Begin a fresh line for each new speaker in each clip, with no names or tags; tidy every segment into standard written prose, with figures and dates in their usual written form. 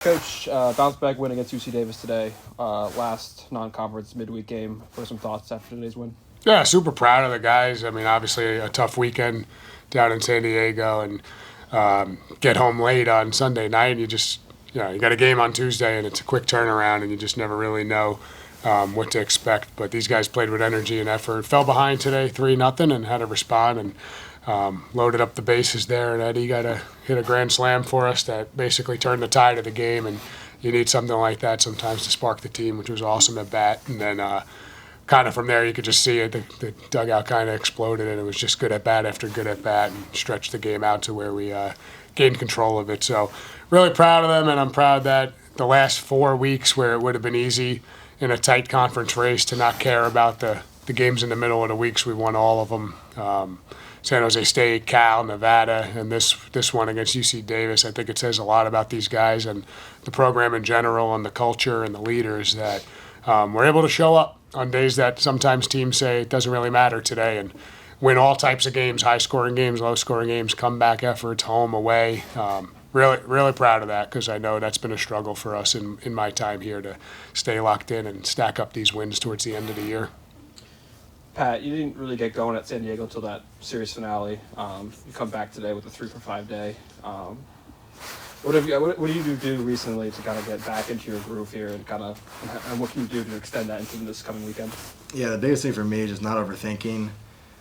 Coach, bounce back win against UC Davis today. Last non-conference midweek game. What are some thoughts after today's win?
Yeah, super proud of the guys. I mean, obviously a tough weekend down in San Diego, and get home late on Sunday night. And you got a game on Tuesday, and it's a quick turnaround, and you just never really know what to expect. But these guys played with energy and effort. Fell behind today, 3-0, and had to respond and loaded up the bases there. And Eddie hit a grand slam for us that basically turned the tide of the game. And you need something like that sometimes to spark the team, which was awesome at bat. And then kind of from there, you could just see it. The dugout kind of exploded, and it was just good at bat after good at bat, and stretched the game out to where we gained control of it. So, really proud of them, and I'm proud that the last 4 weeks, where it would have been easy in a tight conference race to not care about the games in the middle of the weeks, we won all of them. San Jose State, Cal, Nevada, and this one against UC Davis. I think it says a lot about these guys and the program in general, and the culture and the leaders that we're able to show up on days that sometimes teams say it doesn't really matter today, and win all types of games, high-scoring games, low-scoring games, comeback efforts, home, away. Really proud of that, because I know that's been a struggle for us in my time here to stay locked in and stack up these wins towards the end of the year.
Pat, you didn't really get going at San Diego until that series finale. You come back today with a 3-for-5 day. What do you do recently to kind of get back into your groove here, and what can you do to extend that into this coming weekend?
Yeah, the biggest thing for me is just not overthinking.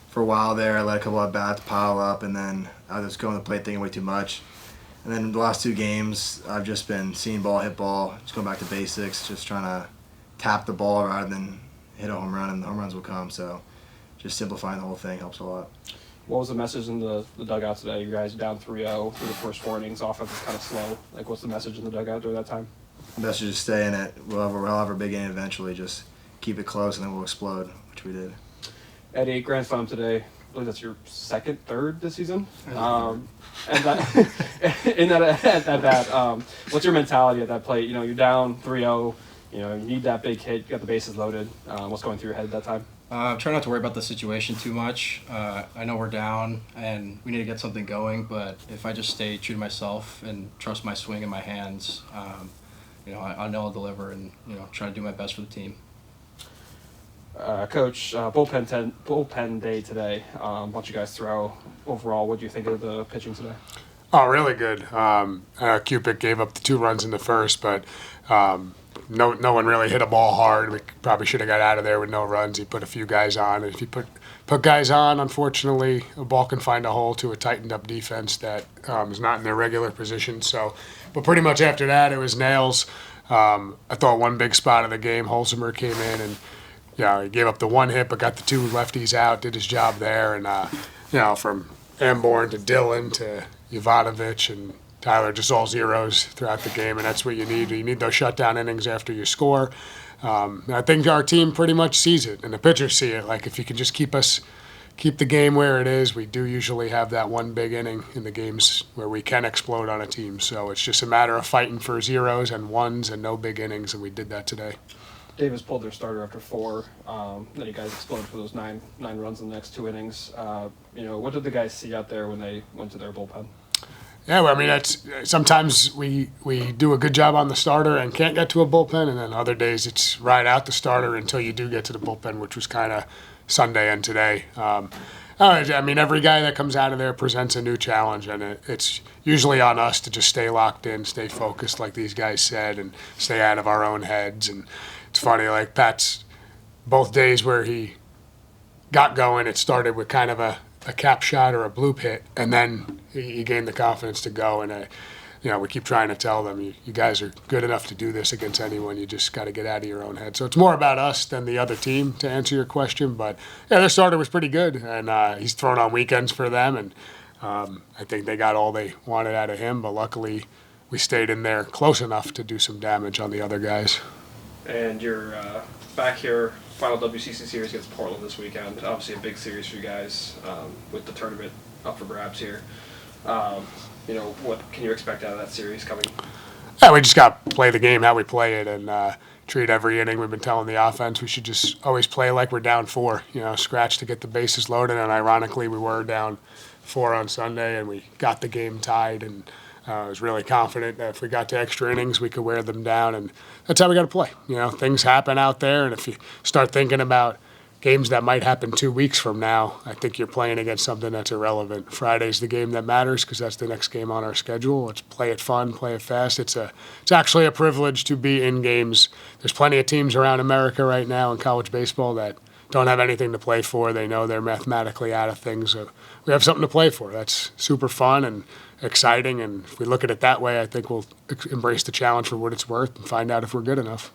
For a while there, I let a couple of bats pile up, and then I was going to the plate thinking way too much. And then the last 2 games, I've just been seeing ball, hit ball, just going back to basics, just trying to tap the ball rather than hit a home run, and the home runs will come. So just simplifying the whole thing helps a lot.
What was the message in the dugout today? You guys are down 3-0 through the first 4 innings. Offense is kind of slow. What's the message in the dugout during that time?
The message is stay in it. We'll have our big inning eventually. Just keep it close, and then we'll explode, which we did.
Eddie, grand slam today. I believe that's your third this season. And at that, what's your mentality at that plate? You're down 3-0. You need that big hit. You got the bases loaded. What's going through your head at that time?
Try not to worry about the situation too much. I know we're down and we need to get something going, but if I just stay true to myself and trust my swing in my hands, I know I'll deliver, and try to do my best for the team.
Coach, bullpen day today. A bunch of guys throw. Overall, what do you think of the pitching today?
Oh, really good. Cupid gave up the 2 runs in the first, but no one really hit a ball hard. We probably should have got out of there with no runs. He put a few guys on. And if you put guys on, unfortunately, a ball can find a hole to a tightened up defense that is not in their regular position. So, but pretty much after that, it was nails. I thought one big spot of the game, Holzheimer came in and he gave up the 1 hit, but got the 2 lefties out, did his job there. And from Amborn to Dillon to Jovanovic and Tyler, just all zeros throughout the game, and that's what you need. You need those shutdown innings after you score. And I think our team pretty much sees it, and the pitchers see it. Like, if you can just keep the game where it is, we do usually have that one big inning in the games where we can explode on a team. So it's just a matter of fighting for zeros and ones and no big innings, and we did that today.
Davis pulled their starter after 4. Then you guys exploded for those 9 runs in the next 2 innings. What did the guys see out there when they went to their bullpen?
Yeah, well, I mean, sometimes we do a good job on the starter and can't get to a bullpen, and then other days it's ride out the starter until you do get to the bullpen, which was kind of Sunday and today. I mean, every guy that comes out of there presents a new challenge, and it's usually on us to just stay locked in, stay focused, like these guys said, and stay out of our own heads. And it's funny, like Pat's both days where he got going, it started with kind of a cap shot or a bloop hit, and then he gained the confidence to go. And we keep trying to tell them, you guys are good enough to do this against anyone. You just got to get out of your own head. So it's more about us than the other team, to answer your question. But yeah, their starter was pretty good, and he's thrown on weekends for them, and I think they got all they wanted out of him. But luckily, we stayed in there close enough to do some damage on the other guys.
And you're back here, final WCC series against Portland this weekend. Obviously a big series for you guys with the tournament up for grabs here. What can you expect out of that series coming?
Yeah, we just got to play the game how we play it, and treat every inning. We've been telling the offense we should just always play like we're down 4, scratch to get the bases loaded. And ironically, we were down 4 on Sunday, and we got the game tied. And I was really confident that if we got to extra innings, we could wear them down, and that's how we got to play. Things happen out there, and if you start thinking about games that might happen 2 weeks from now, I think you're playing against something that's irrelevant. Friday's the game that matters because that's the next game on our schedule. Let's play it fun, play it fast. It's actually a privilege to be in games. There's plenty of teams around America right now in college baseball that don't have anything to play for. They know they're mathematically out of things. So we have something to play for. That's super fun and exciting. And if we look at it that way, I think we'll embrace the challenge for what it's worth and find out if we're good enough.